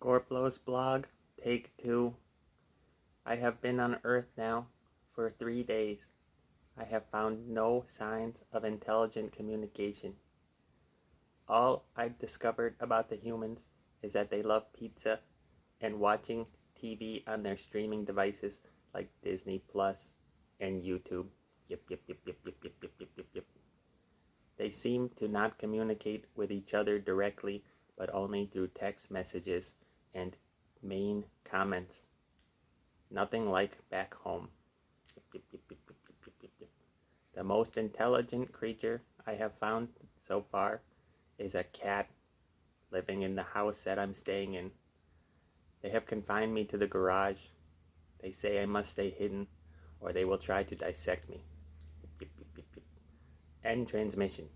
Gorplo's blog, take 2. I have been on Earth now for 3 days. I have found no signs of intelligent communication. All I've discovered about the humans is that they love pizza and watching TV on their streaming devices like Disney Plus and YouTube. Yep, yep, yep, yep, yep, yep, yep, yep, yep, yep. They seem to not communicate with each other directly, but only through text messages and main comments. Nothing like back home. The most intelligent creature I have found so far is a cat living in the house that I'm staying in. They have confined me to the garage. They say I must stay hidden or they will try to dissect me. End transmission.